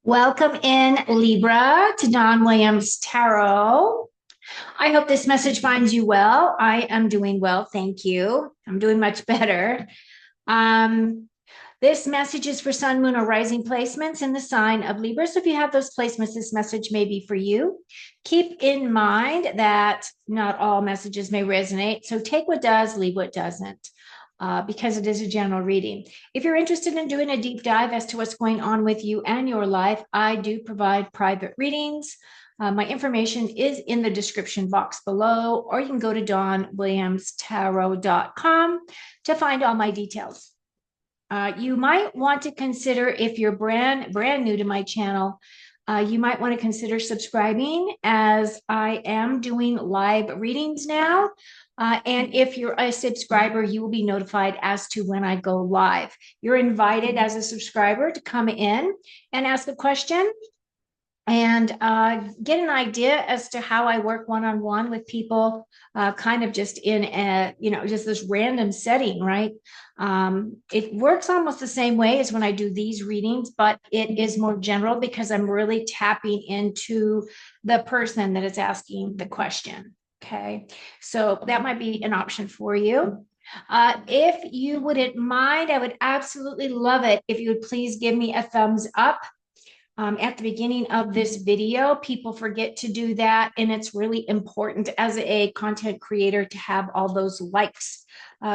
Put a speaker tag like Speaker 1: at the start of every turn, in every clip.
Speaker 1: Welcome in, Libra, to Don Williams Tarot. I hope this message finds you well. I am doing well, thank you. I'm doing much better. Um, this message is for Sun, Moon, or Rising placements in the sign of Libra. So if you have those placements, this message may be for you. Keep in mind that not all messages may resonate. So take what does, leave what doesn't. Because it is a general reading. If you're interested in doing a deep dive as to what's going on with you and your life, I do provide private readings. My information is in the description box below, or you can go to donwilliamstarot.com to find all my details. You might want to consider, if you're brand new to my channel, you might want to consider subscribing, as I am doing live readings now. And if you're a subscriber, you will be notified as to when I go live. You're invited as a subscriber to come in and ask a question and get an idea as to how I work one-on-one with people, kind of just in a, just this random setting, right? It works almost the same way as when I do these readings, but it is more general because I'm really tapping into the person that is asking the question. Okay, so that might be an option for you. If you wouldn't mind, I would absolutely love it if you would please give me a thumbs up. At the beginning of this video. People forget to do that, and it's really important as a content creator to have all those likes,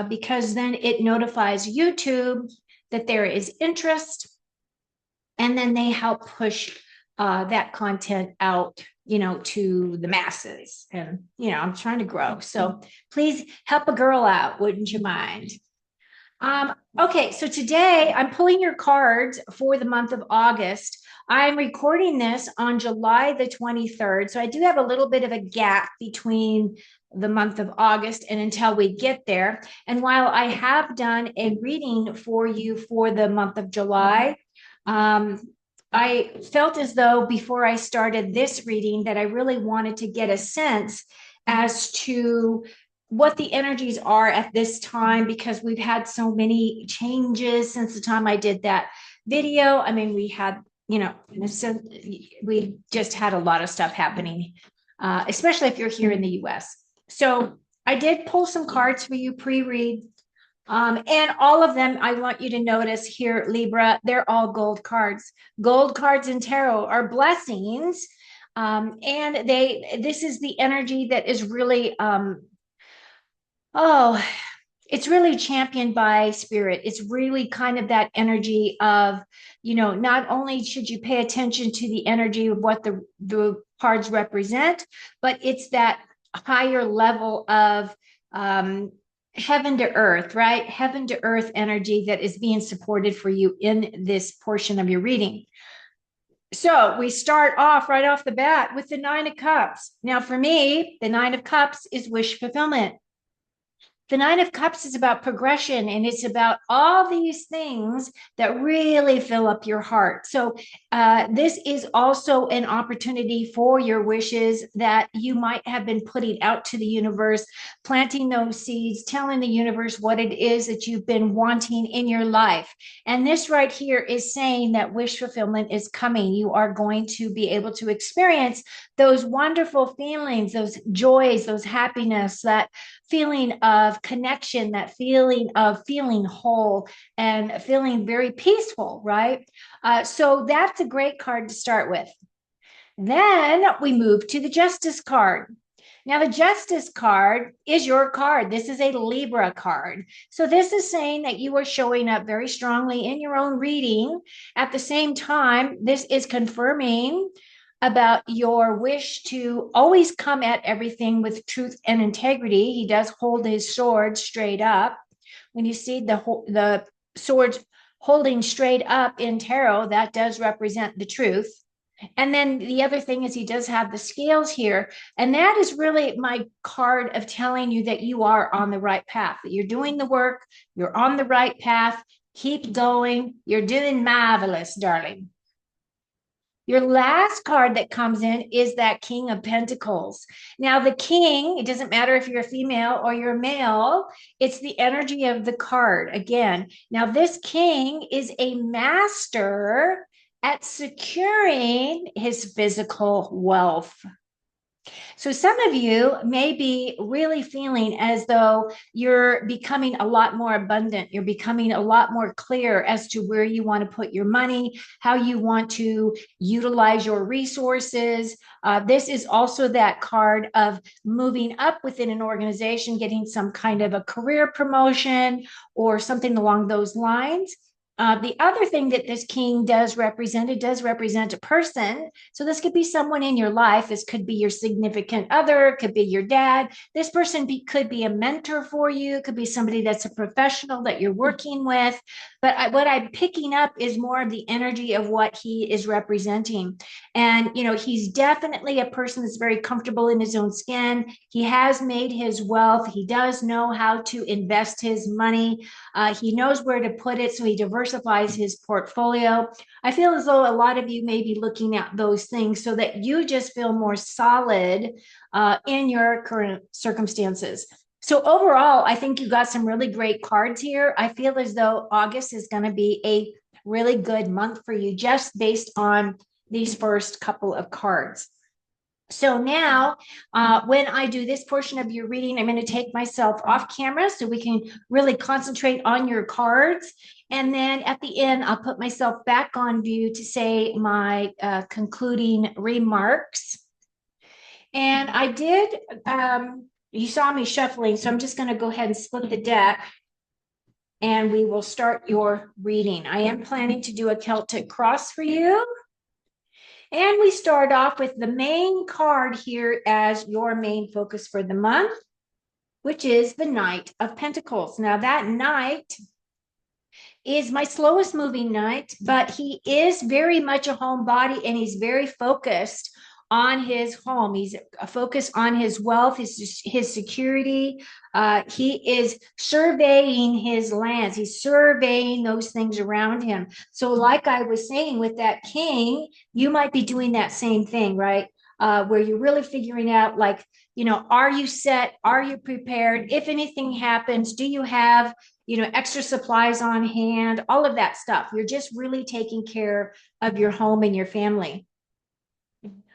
Speaker 1: because then it notifies YouTube that there is interest, and then they help push that content out, to the masses. And, I'm trying to grow. So please help a girl out, wouldn't you mind? Okay, so today I'm pulling your cards for the month of August. I'm recording this on July the 23rd, so I do have a little bit of a gap between the month of August and until we get there. And while I have done a reading for you for the month of July, I felt as though before I started this reading that I really wanted to get a sense as to what the energies are at this time, because we've had so many changes since the time I did that video. I mean, we had, we just had a lot of stuff happening, especially if you're here in the US. So I did pull some cards for you pre-read. And all of them, I want you to notice here, Libra, they're all gold cards. Gold cards in tarot are blessings. And this is the energy that is really, oh, it's really championed by spirit. It's really kind of that energy of, not only should you pay attention to the energy of what the cards represent, but it's that higher level of heaven to earth, right? Heaven to earth energy that is being supported for you in this portion of your reading. So we start off right off the bat with the Nine of Cups. Now, for me, the Nine of Cups is wish fulfillment. The Nine of Cups is about progression, and it's about all these things that really fill up your heart. So this is also an opportunity for your wishes that you might have been putting out to the universe, planting those seeds, telling the universe what it is that you've been wanting in your life. And this right here is saying that wish fulfillment is coming. You are going to be able to experience those wonderful feelings, those joys, those happiness, that feeling of connection, that feeling of feeling whole and feeling very peaceful, right? So that's a great card to start with. Then we move to the Justice card. Now, the Justice card is your card. This is a Libra card. So this is saying that you are showing up very strongly in your own reading. At the same time, this is confirming about your wish to always come at everything with truth and integrity. He does hold his sword straight up. When you see the sword holding straight up in tarot, that does represent the truth. And then the other thing is he does have the scales here. And that is really my card of telling you that you are on the right path, that you're doing the work, you're on the right path. Keep going. You're doing marvelous, darling. Your last card that comes in is that King of Pentacles. Now, the king, it doesn't matter if you're a female or you're a male, it's the energy of the card again. Now, this king is a master at securing his physical wealth. So some of you may be really feeling as though you're becoming a lot more abundant. You're becoming a lot more clear as to where you want to put your money, how you want to utilize your resources. This is also that card of moving up within an organization, getting some kind of a career promotion or something along those lines. The other thing that this king does represent, it does represent a person. So this could be someone in your life. This could be your significant other, it could be your dad. This person could be a mentor for you. It could be somebody that's a professional that you're working with. But what I'm picking up is more of the energy of what he is representing. And, he's definitely a person that's very comfortable in his own skin. He has made his wealth. He does know how to invest his money. He knows where to put it, so he diversifies his portfolio. I feel as though a lot of you may be looking at those things so that you just feel more solid in your current circumstances. So overall, I think you got some really great cards here. I feel as though August is going to be a really good month for you just based on these first couple of cards. So now, when I do this portion of your reading, I'm going to take myself off camera so we can really concentrate on your cards. And then at the end, I'll put myself back on view to say my concluding remarks. And I did, you saw me shuffling, so I'm just going to go ahead and split the deck and we will start your reading. I am planning to do a Celtic cross for you. And we start off with the main card here as your main focus for the month, which is the Knight of Pentacles. Now that Knight is my slowest moving knight, but he is very much a homebody and he's very focused on his home. He's focused on his wealth, his security. He is surveying his lands. He's surveying those things around him. So like I was saying with that king, you might be doing that same thing, right? Where you're really figuring out like, are you set? Are you prepared? If anything happens, do you have extra supplies on hand, all of that stuff. You're just really taking care of your home and your family.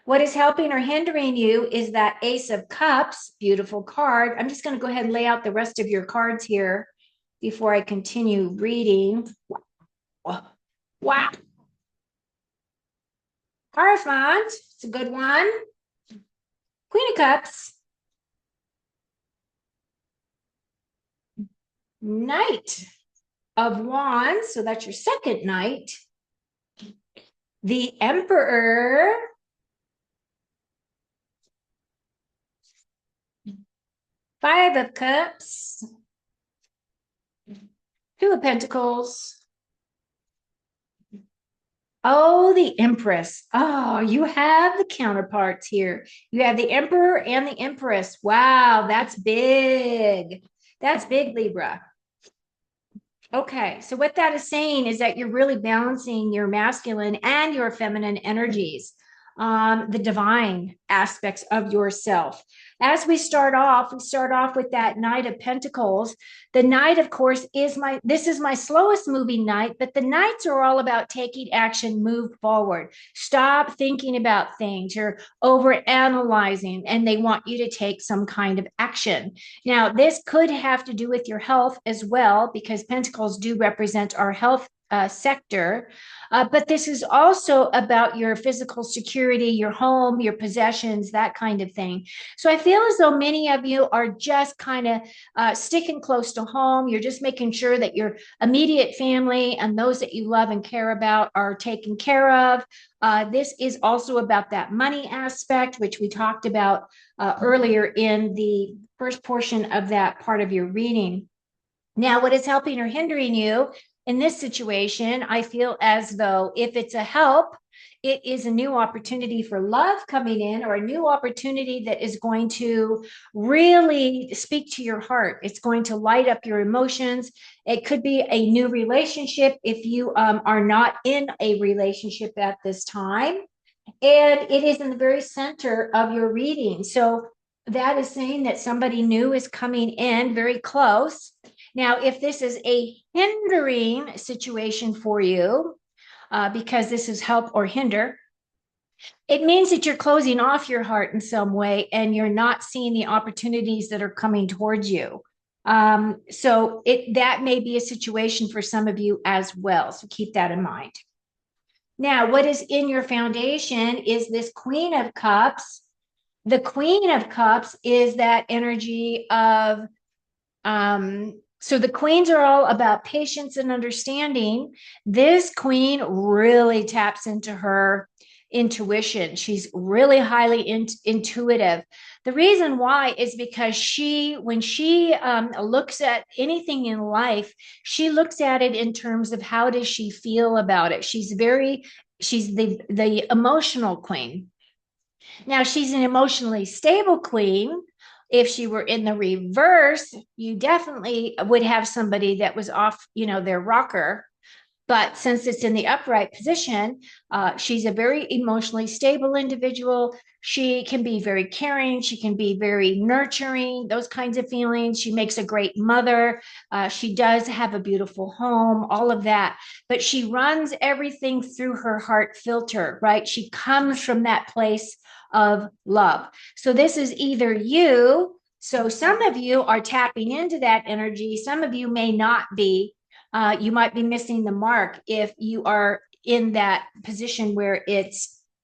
Speaker 1: What is helping or hindering you is that Ace of Cups, beautiful card. I'm just going to go ahead and lay out the rest of your cards here before I continue reading. Wow. Hierophant, it's a good one. Queen of Cups. Knight of Wands, so that's your second knight. The Emperor. Five of Cups. Two of Pentacles. Oh, the Empress. Oh, you have the counterparts here. You have the Emperor and the Empress. Wow, that's big. That's big, Libra. Okay, so what that is saying is that you're really balancing your masculine and your feminine energies, the divine aspects of yourself. As we start off with that Knight of Pentacles. The Knight, of course, this is my slowest moving knight, but the Knights are all about taking action, move forward. Stop thinking about things. You're over analyzing, and they want you to take some kind of action. Now, this could have to do with your health as well, because Pentacles do represent our health sector. But this is also about your physical security, your home, your possessions, that kind of thing. So I feel as though many of you are just kind of sticking close to home. You're just making sure that your immediate family and those that you love and care about are taken care of. This is also about that money aspect, which we talked about earlier in the first portion of that part of your reading. Now, what is helping or hindering you in this situation, I feel as though if it's a help, it is a new opportunity for love coming in, or a new opportunity that is going to really speak to your heart. It's going to light up your emotions. It could be a new relationship if you are not in a relationship at this time. And it is in the very center of your reading. So that is saying that somebody new is coming in very close. Now, if this is a hindering situation for you, because this is help or hinder. It means that you're closing off your heart in some way and you're not seeing the opportunities that are coming towards you. So that may be a situation for some of you as well. So keep that in mind. Now, what is in your foundation is this Queen of Cups. The Queen of Cups is that energy of so the queens are all about patience and understanding. This queen really taps into her intuition. She's really highly intuitive. The reason why is because when she looks at anything in life, she looks at it in terms of how does she feel about it. She's the emotional queen. Now, she's an emotionally stable queen. If she were in the reverse, you definitely would have somebody that was off, their rocker. But since it's in the upright position, she's a very emotionally stable individual. She can be very caring. She can be very nurturing, those kinds of feelings. She makes a great mother. She does have a beautiful home, all of that. But she runs everything through her heart filter, right? She comes from that place of love. So this is either you. So some of you are tapping into that energy. Some of you may not be. You might be missing the mark if you are in that position where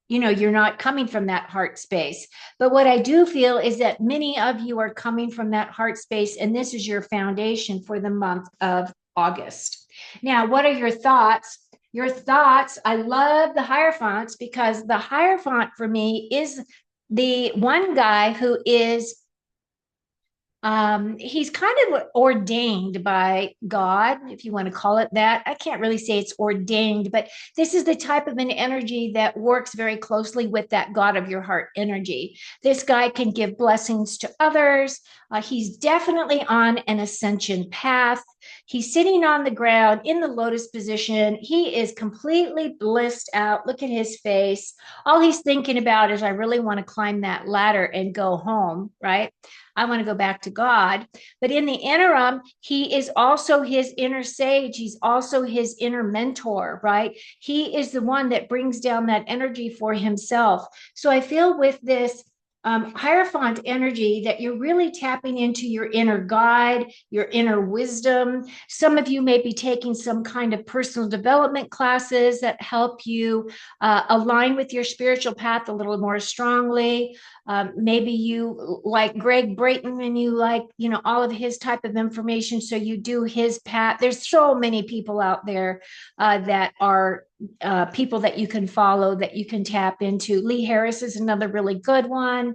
Speaker 1: you're not coming from that heart space. But what I do feel is that many of you are coming from that heart space, and this is your foundation for the month of August. Now, what are your thoughts? Your thoughts, I love the Hierophants because the Hierophant for me is the one guy who is he's kind of ordained by God, if you want to call it that. I can't really say it's ordained, but this is the type of an energy that works very closely with that God of your heart energy. This guy can give blessings to others. He's definitely on an ascension path. He's sitting on the ground in the lotus position. He is completely blissed out. Look at his face. All he's thinking about is, I really want to climb that ladder and go home, right? I want to go back to God. But in the interim, he is also his inner sage. He's also his inner mentor, right? He is the one that brings down that energy for himself. So I feel with this Hierophant energy that you're really tapping into your inner guide, your inner wisdom. Some of you may be taking some kind of personal development classes that help you align with your spiritual path a little more strongly. Maybe you like Greg Brayton and you like, all of his type of information. So you do his path. There's so many people out there that are people that you can follow, that you can tap into. Lee Harris is another really good one.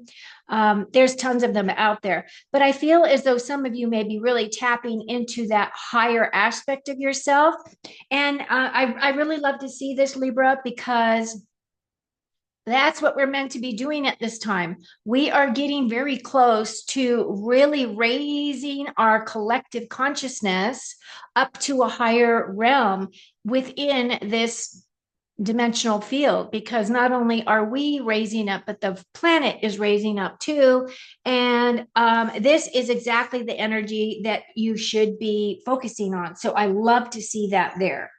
Speaker 1: There's tons of them out there. But I feel as though some of you may be really tapping into that higher aspect of yourself. And I really love to see this, Libra, because that's what we're meant to be doing at this time. We are getting very close to really raising our collective consciousness up to a higher realm within this dimensional field, because not only are we raising up, but the planet is raising up too. And this is exactly the energy that you should be focusing on. So I love to see that there.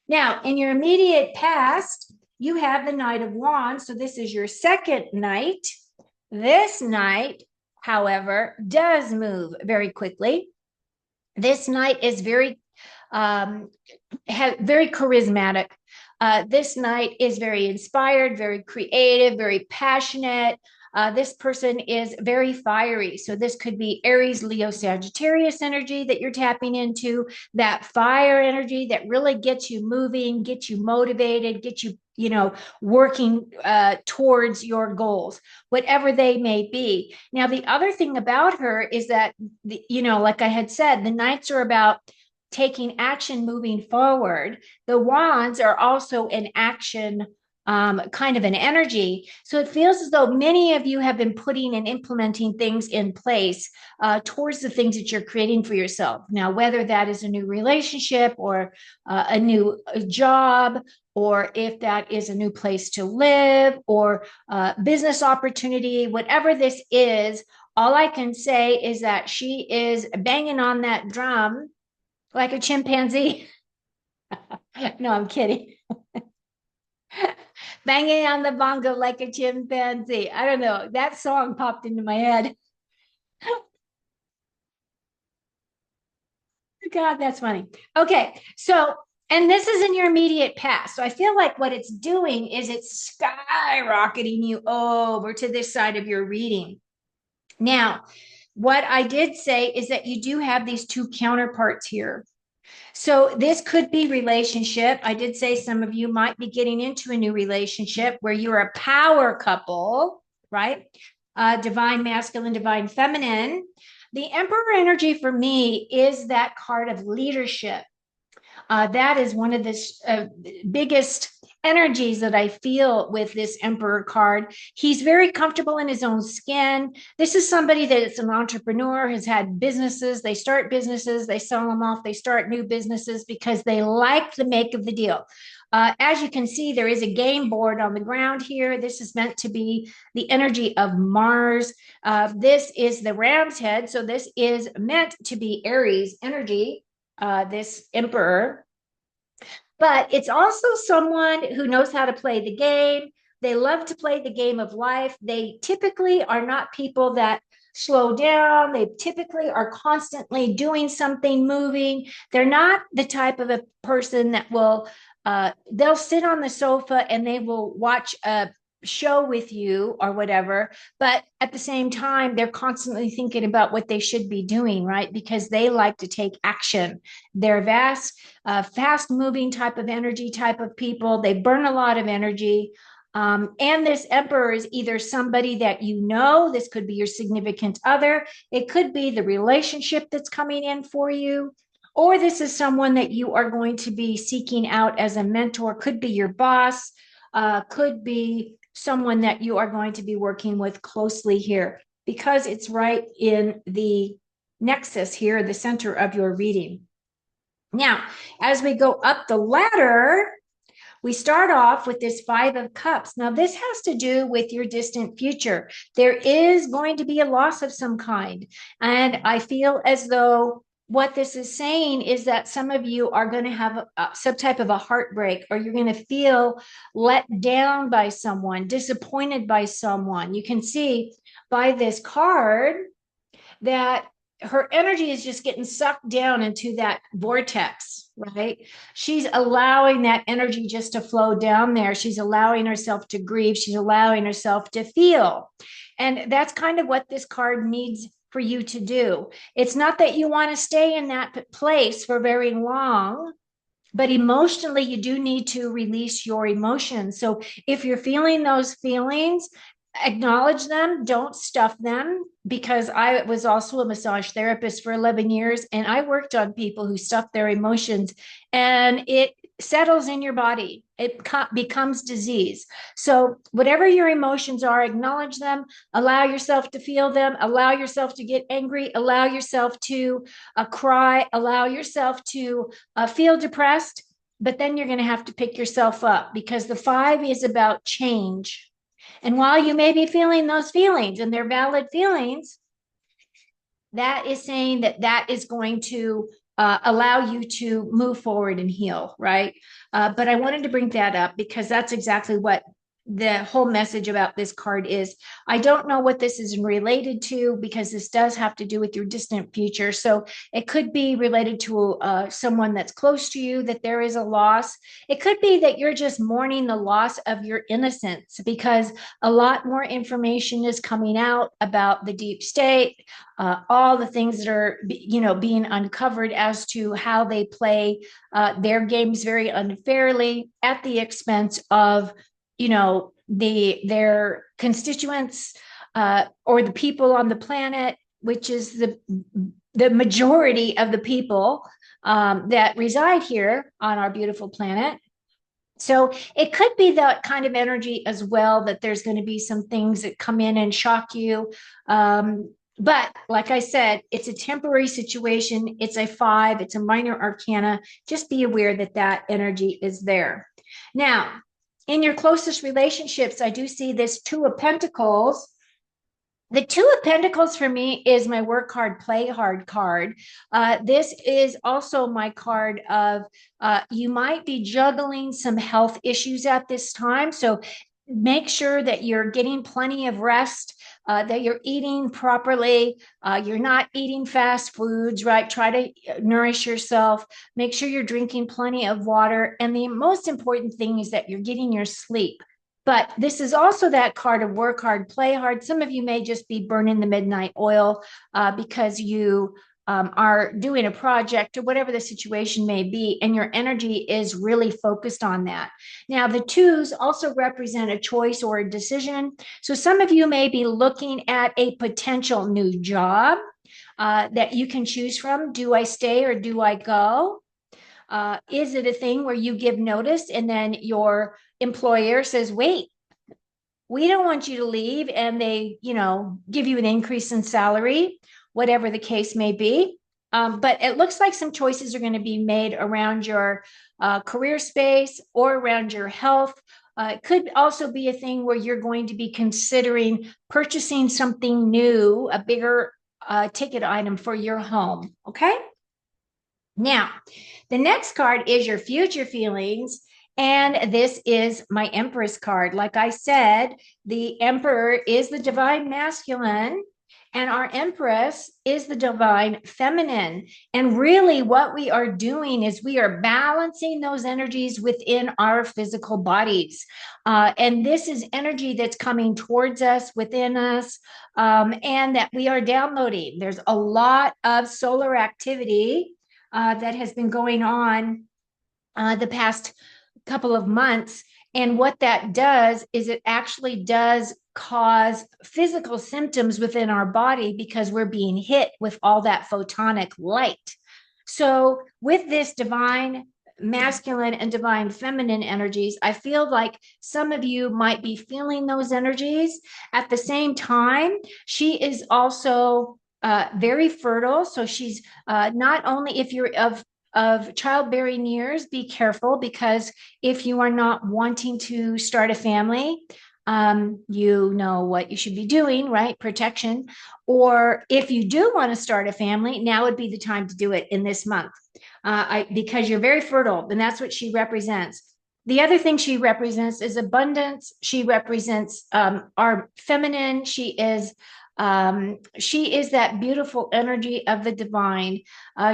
Speaker 1: Now, in your immediate past, you have the Knight of Wands. So this is your second knight. This knight, however, does move very quickly. This knight is very charismatic. This knight is very inspired, very creative, very passionate. This person is very fiery. So this could be Aries, Leo, Sagittarius energy that you're tapping into, that fire energy that really gets you moving, gets you motivated, gets you, working towards your goals, whatever they may be. Now, the other thing about her is that, like I had said, the knights are about taking action, moving forward. The wands are also an action kind of an energy. So it feels as though many of you have been putting and implementing things in place towards the things that you're creating for yourself. Now, whether that is a new relationship or a new job, or if that is a new place to live or business opportunity, whatever this is, all I can say is that she is banging on that drum like a chimpanzee. No, I'm kidding. Banging on the bongo like a chimpanzee. I don't know. That song popped into my head. God, that's funny. Okay, so and this is in your immediate past. So I feel like what it's doing is it's skyrocketing you over to this side of your reading. Now, what I did say is that you do have these two counterparts here. So this could be relationship. I did say some of you might be getting into a new relationship where you're a power couple, right? Divine masculine, divine feminine. The emperor energy for me is that card of leadership. That is one of the biggest energies that I feel with this Emperor card. He's very comfortable in his own skin. This is somebody that is an entrepreneur, has had businesses. They start businesses, they sell them off, they start new businesses because they like the make of the deal. As you can see, there is a game board on the ground here. This is meant to be the energy of Mars. This is the ram's head. So this is meant to be Aries energy, this emperor. But it's also someone who knows how to play the game. They love to play the game of life. They typically are not people that slow down. They typically are constantly doing something, moving. They're not the type of a person that will, they'll sit on the sofa and they will watch a show with you or whatever, but at the same time they're constantly thinking about what they should be doing, right? Because they like to take action. They're fast moving type of energy type of people. They burn a lot of energy. And this emperor is either somebody that you know, this could be your significant other, it could be the relationship that's coming in for you, or this is someone that you are going to be seeking out as a mentor, could be your boss, could be someone that you are going to be working with closely here because it's right in the nexus here, the center of your reading. Now, as we go up the ladder, we start off with this Five of Cups. Now, this has to do with your distant future. There is going to be a loss of some kind. And I feel as though what this is saying is that some of you are going to have some type of a heartbreak, or you're going to feel let down by someone, disappointed by someone. You can see by this card that her energy is just getting sucked down into that vortex, right? She's allowing that energy just to flow down there. She's allowing herself to grieve. She's allowing herself to feel. And that's kind of what this card needs for you to do. It's not that you want to stay in that place for very long, but emotionally, you do need to release your emotions. So if you're feeling those feelings, acknowledge them, don't stuff them, because I was also a massage therapist for 11 years and I worked on people who stuff their emotions and it settles in your body. It becomes disease. So whatever your emotions are, acknowledge them, allow yourself to feel them, allow yourself to get angry, allow yourself to cry, allow yourself to feel depressed, but then you're going to have to pick yourself up because the five is about change. And while you may be feeling those feelings and they're valid feelings, that is saying that that is going to allow you to move forward and heal, right? But I wanted to bring that up because that's exactly what the whole message about this card is. I don't know what this is related to because this does have to do with your distant future. So it could be related to someone that's close to you, that there is a loss. It could be that you're just mourning the loss of your innocence because a lot more information is coming out about the deep state, all the things that are, being uncovered as to how they play their games very unfairly at the expense of their constituents or the people on the planet, which is the majority of the people that reside here on our beautiful planet. So it could be that kind of energy as well, that there's going to be some things that come in and shock you. But like I said, it's a temporary situation. It's a five, it's a minor arcana. Just be aware that that energy is there. Now, in your closest relationships, I do see this Two of Pentacles. The Two of Pentacles for me is my work hard, play hard card. This is also my card of you might be juggling some health issues at this time. So make sure that you're getting plenty of rest, that you're eating properly, you're not eating fast foods, right? Try to nourish yourself. Make sure you're drinking plenty of water. And the most important thing is that you're getting your sleep. But this is also that card of work hard, play hard. Some of you may just be burning the midnight oil because you are doing a project or whatever the situation may be, and your energy is really focused on that. Now, the twos also represent a choice or a decision. So some of you may be looking at a potential new job that you can choose from. Do I stay or do I go? Is it a thing where you give notice and then your employer says, wait, we don't want you to leave, and they, give you an increase in salary, whatever the case may be. But it looks like some choices are going to be made around your career space or around your health. It could also be a thing where you're going to be considering purchasing something new, a bigger ticket item for your home. Okay. Now, the next card is your future feelings. And this is my Empress card. Like I said, the Emperor is the divine masculine, and our Empress is the divine feminine. And really, what we are doing is we are balancing those energies within our physical bodies. And this is energy that's coming towards us, within us, and that we are downloading. There's a lot of solar activity that has been going on the past couple of months. And what that does is it actually does cause physical symptoms within our body because we're being hit with all that photonic light. So, with this divine masculine and divine feminine energies, I feel like some of you might be feeling those energies. At the same time, she is also very fertile. So she's not only, if you're of childbearing years, be careful, because if you are not wanting to start a family, you know what you should be doing, right? Protection. Or if you do want to start a family, now would be the time to do it in this month, because you're very fertile, and that's what she represents. The other thing she represents is abundance. She represents our feminine. She is that beautiful energy of the divine.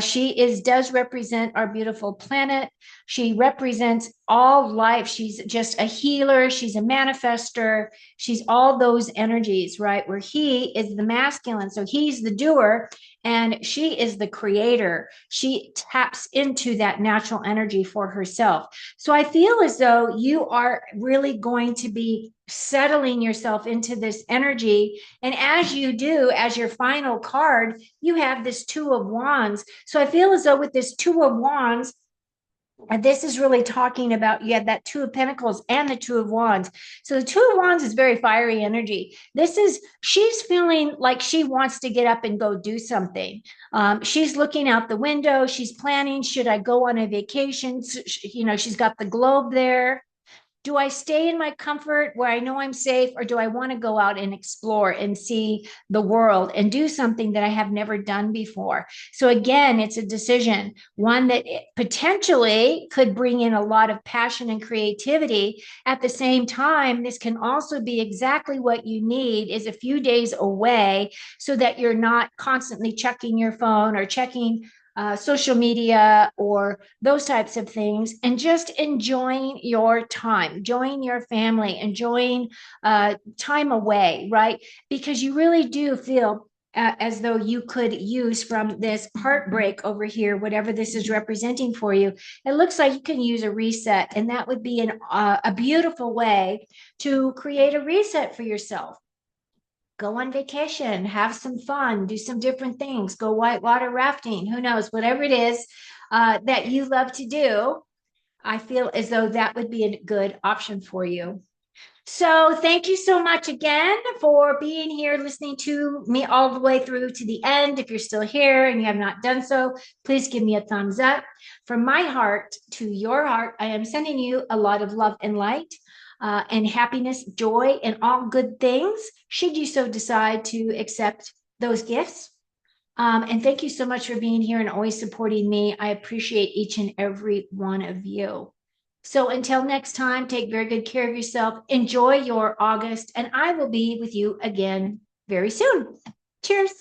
Speaker 1: She does represent our beautiful planet. She represents all life. She's just a healer. She's a manifester. She's all those energies, right? Where he is the masculine. So he's the doer and she is the creator. She taps into that natural energy for herself. So I feel as though you are really going to be settling yourself into this energy. And as you do, as your final card, you have this Two of Wands. So I feel as though with this Two of Wands, this is really talking about, you had that Two of Pentacles and the Two of Wands. So the Two of Wands is very fiery energy. She's feeling like she wants to get up and go do something. She's looking out the window. She's planning, should I go on a vacation? She's got the globe there. Do I stay in my comfort where I know I'm safe, or do I want to go out and explore and see the world and do something that I have never done before? So again, it's a decision, one that potentially could bring in a lot of passion and creativity. At the same time, this can also be exactly what you need, is a few days away, so that you're not constantly checking your phone or checking social media or those types of things, and just enjoying your time, enjoying your family, enjoying time away, right? Because you really do feel as though you could use from this heartbreak over here, whatever this is representing for you. It looks like you can use a reset, and that would be a beautiful way to create a reset for yourself. Go on vacation, have some fun, do some different things, go whitewater rafting, who knows, whatever it is that you love to do. I feel as though that would be a good option for you. So thank you so much again for being here, listening to me all the way through to the end. If you're still here and you have not done so, please give me a thumbs up. From my heart to your heart, I am sending you a lot of love and light. and happiness, joy, and all good things, should you so decide to accept those gifts. And thank you so much for being here and always supporting me. I appreciate each and every one of you. So until next time, take very good care of yourself. Enjoy your August, and I will be with you again very soon. Cheers.